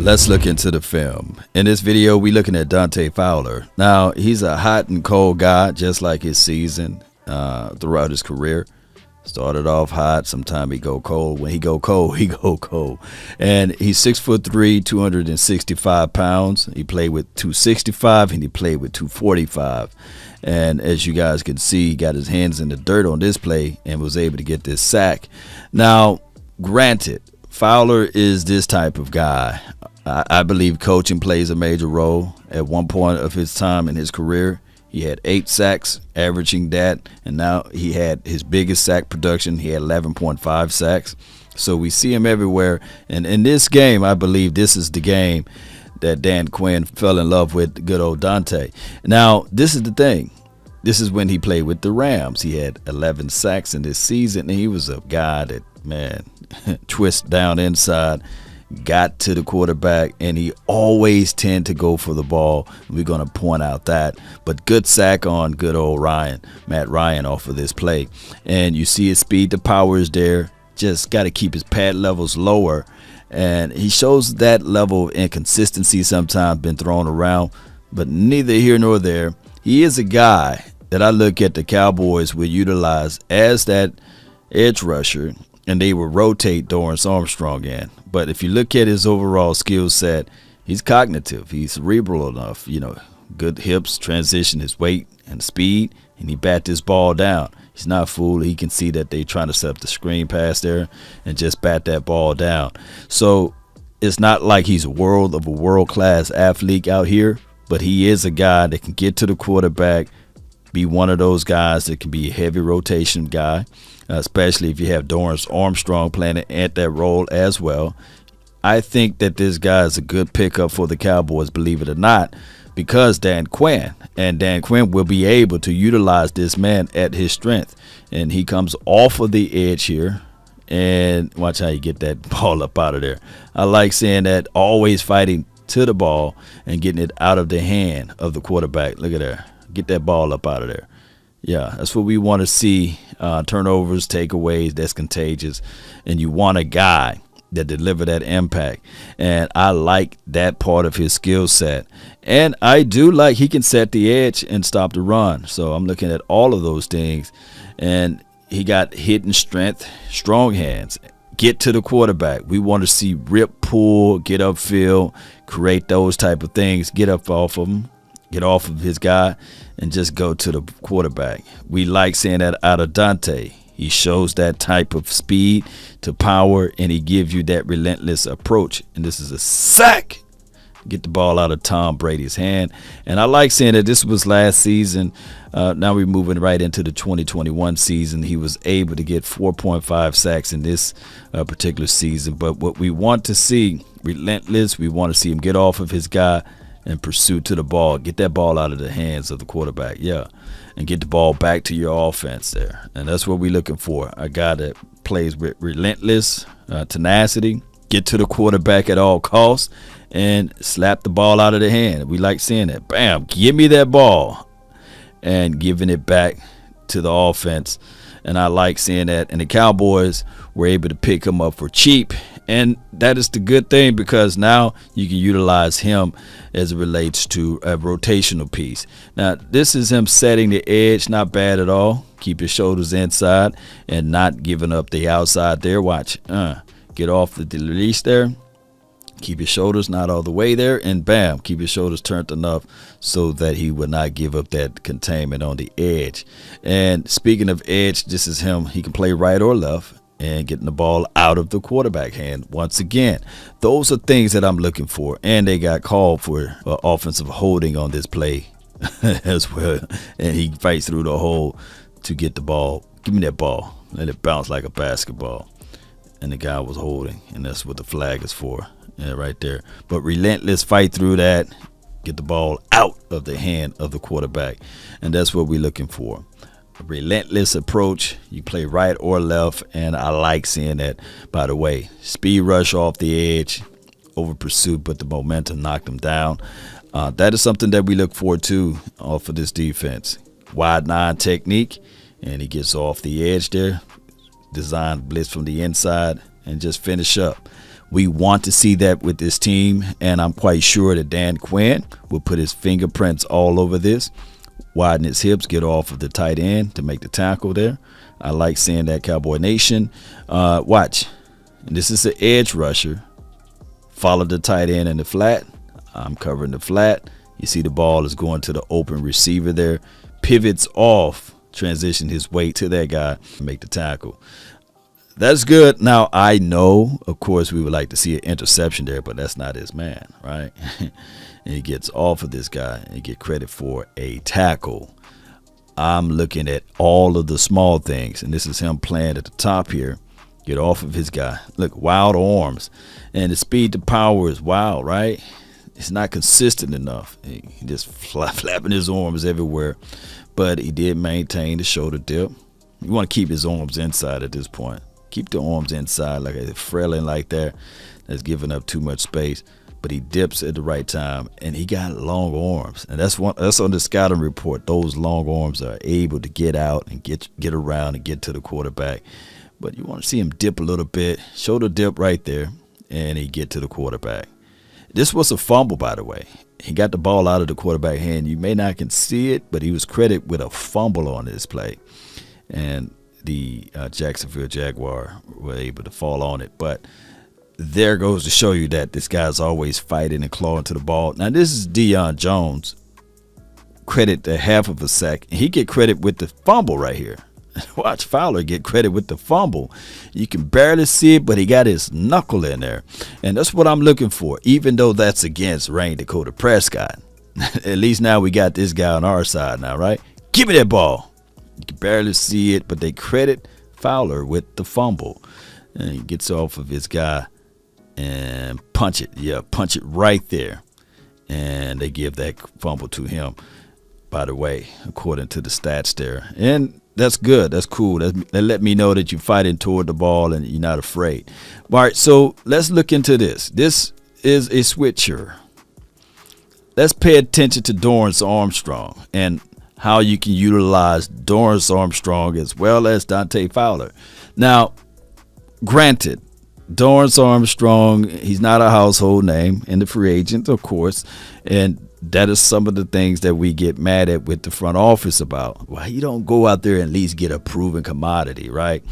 Let's look into the film. In this video, we're looking at Dante Fowler. Now, he's a hot and cold guy, just like his season throughout his career. Started off hot, sometime he go cold. When he go cold, he go cold. And he's 6'3", 265 pounds. He played with 265 and he played with 245. And as you guys can see, he got his hands in the dirt on this play and was able to get this sack. Now, granted, Fowler is this type of guy. I believe coaching plays a major role. At one point of his time in his career, he had 8 sacks, averaging that, and now he had his biggest sack production. He had 11.5 sacks. So we see him everywhere. And in this game, I believe this is the game that Dan Quinn fell in love with good old Dante. Now, this is the thing. This is when he played with the Rams. He had 11 sacks in this season, and he was a guy that, man, twist down inside, got to the quarterback, and he always tend to go for the ball. We're going to point out that. But good sack on good old Matt Ryan off of this play. And you see his speed to power is there. Just got to keep his pad levels lower. And he shows that level of inconsistency sometimes been thrown around, but neither here nor there. He is a guy that I look at the Cowboys will utilize as that edge rusher, and they will rotate Dorrance Armstrong in. But if you look at his overall skill set, he's cognitive. He's cerebral enough, good hips, transition his weight and speed, and he bat this ball down. He's not fooled. He can see that they're trying to set up the screen pass there and just bat that ball down. So it's not like he's a world-class athlete out here, but he is a guy that can get to the quarterback, be one of those guys that can be a heavy rotation guy, especially if you have Dorrance Armstrong playing at that role as well. I think that this guy is a good pickup for the Cowboys, believe it or not, because Dan Quinn will be able to utilize this man at his strength. And he comes off of the edge here, and watch how you get that ball up out of there. I like seeing that, always fighting to the ball and getting it out of the hand of the quarterback. Look at there. Get that ball up out of there. Yeah, that's what we want to see. Turnovers, takeaways, that's contagious. And you want a guy that deliver that impact. And I like that part of his skill set. And I do like he can set the edge and stop the run. So I'm looking at all of those things. And he got hitting strength, strong hands. Get to the quarterback. We want to see rip, pull, get upfield, create those type of things. Get up off of him. Get off of his guy and just go to the quarterback. We like seeing that out of Dante. He shows that type of speed to power, and he gives you that relentless approach. And this is a sack. Get the ball out of Tom Brady's hand. And I like seeing that this was last season. Now we're moving right into the 2021 season. He was able to get 4.5 sacks in this particular season. But what we want to see, relentless, we want to see him get off of his guy and pursue to the ball. Get that ball out of the hands of the quarterback, and get the ball back to your offense there. And that's what we're looking for. A guy that plays with relentless tenacity, get to the quarterback at all costs, and slap the ball out of the hand. We like seeing that. Bam, give me that ball, and giving it back to the offense. And I like seeing that. And the Cowboys were able to pick him up for cheap. And that is the good thing, because now you can utilize him as it relates to a rotational piece. Now, this is him setting the edge. Not bad at all. Keep your shoulders inside and not giving up the outside there. Watch. Get off the release there. Keep your shoulders not all the way there, and bam, keep your shoulders turned enough so that he would not give up that containment on the edge. And speaking of edge, this is him. He can play right or left and getting the ball out of the quarterback hand. Once again, those are things that I'm looking for. And they got called for offensive holding on this play as well. And he fights through the hole to get the ball. Give me that ball. Let it bounce like a basketball. And the guy was holding, and that's what the flag is for. Yeah, right there. But relentless, fight through that, get the ball out of the hand of the quarterback. And that's what we're looking for. A relentless approach. You play right or left, and I like seeing that. By the way, speed rush off the edge, over pursuit, but the momentum knocked him down. That is something that we look forward to off of this defense. Wide nine technique, and he gets off the edge there. Design blitz from the inside and just finish up. We want to see that with this team, and I'm quite sure that Dan Quinn will put his fingerprints all over this. Widen his hips, get off of the tight end to make the tackle there. I like seeing that, Cowboy Nation. Watch. And this is an edge rusher. Follow the tight end in the flat. I'm covering the flat. You see the ball is going to the open receiver there. Pivots off, transition his weight to that guy, make the tackle. That's good. Now, I know, of course, we would like to see an interception there, but that's not his man, right? And he gets off of this guy and get credit for a tackle. I'm looking at all of the small things, and this is him playing at the top here. Get off of his guy. Look, wild arms. And the speed to power is wild, right? It's not consistent enough. He just flapping his arms everywhere. But he did maintain the shoulder dip. You want to keep his arms inside at this point. Keep the arms inside like a frailing like that. That's giving up too much space. But he dips at the right time, and he got long arms. And that's on the scouting report. Those long arms are able to get out and get around and get to the quarterback. But you want to see him dip a little bit. Shoulder dip right there, and he get to the quarterback. This was a fumble, by the way. He got the ball out of the quarterback hand. You may not can see it, but he was credited with a fumble on this play. And the Jacksonville Jaguar were able to fall on it. But there goes to show you that this guy's always fighting and clawing to the ball. Now, this is Deion Jones. Credit to half of a sack. He get credit with the fumble right here. Watch Fowler get credit with the fumble. You can barely see it, but he got his knuckle in there. And that's what I'm looking for, even though that's against Randy Dakota Prescott. At least now we got this guy on our side now, right? Give me that ball. You can barely see it, but they credit Fowler with the fumble. And he gets off of his guy and punch it. Yeah, punch it right there. And they give that fumble to him, by the way, according to the stats there. And that's good. That's cool. That let me know that you're fighting toward the ball and you're not afraid. All right, so let's look into this. This is a switcher. Let's pay attention to Dorrance Armstrong and how you can utilize Dorrance Armstrong as well as Dante Fowler. Now, granted, Dorrance Armstrong, he's not a household name in the free agent, of course, and that is some of the things that we get mad at with the front office about. Well, you don't go out there and at least get a proven commodity, right?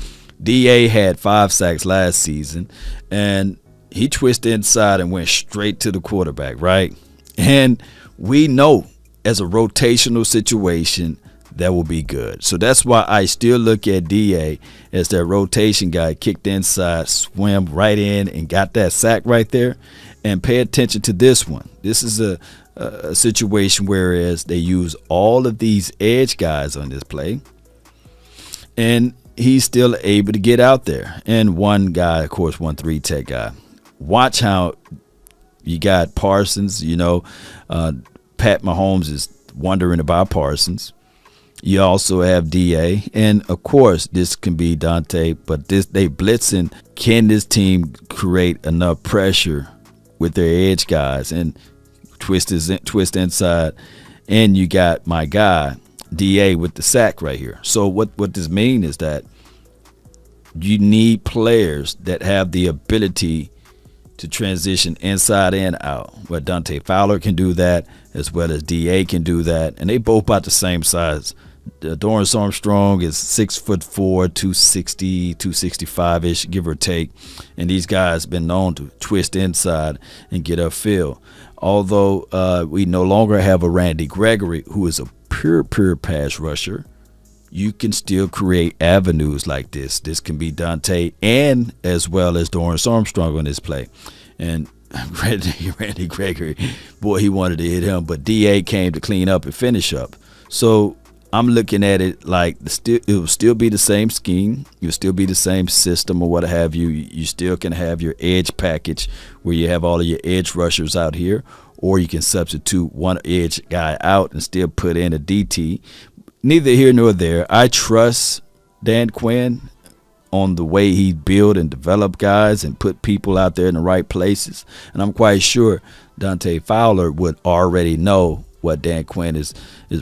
DA had 5 sacks last season, and he twisted inside and went straight to the quarterback, right? And we know as a rotational situation, that will be good. So that's why I still look at DA as that rotation guy, kicked inside, swim right in, and got that sack right there. And pay attention to this one. This is a situation whereas they use all of these edge guys on this play, and he's still able to get out there. And one guy, of course, 1-3 tech guy. Watch how you got Parsons. Pat Mahomes is wondering about Parsons. You also have DA, and of course this can be Dante, but they blitzing. Can this team create enough pressure with their edge guys and twist inside? And you got my guy DA with the sack right here. So what this means is that you need players that have the ability to transition inside and out. But Dante Fowler can do that, as well as DA can do that, and they both about the same size. Dorrance Armstrong is 6'4", 260, 265-ish, give or take. And these guys been known to twist inside and get upfield. Although we no longer have a Randy Gregory, who is a pure pass rusher, you can still create avenues like this. This can be Dante and as well as Dorrance Armstrong on this play. And Randy Gregory, boy, he wanted to hit him, but DA came to clean up and finish up. So I'm looking at it like it will still be the same scheme. You'll still be the same system or what have you. You still can have your edge package where you have all of your edge rushers out here, or you can substitute one edge guy out and still put in a DT. Neither here nor there. I trust Dan Quinn on the way he build and develop guys and put people out there in the right places. And I'm quite sure Dante Fowler would already know what Dan Quinn is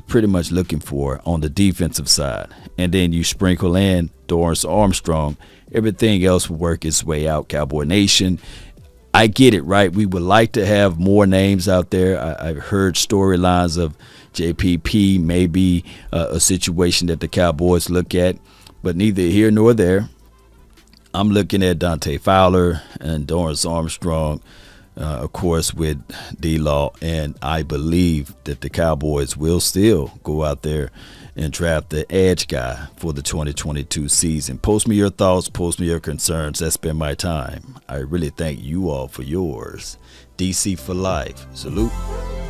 pretty much looking for on the defensive side. And then you sprinkle in Dorrance Armstrong. Everything else will work its way out, Cowboy Nation. I get it, right? We would like to have more names out there. I've heard storylines of JPP may be a situation that the Cowboys look at, but neither here nor there. I'm looking at Dante Fowler and Dorrance Armstrong, of course, with D-Law, and I believe that the Cowboys will still go out there and draft the edge guy for the 2022 season. Post me your thoughts, post me your concerns. That's been my time. I really thank you all for yours. DC for life. Salute.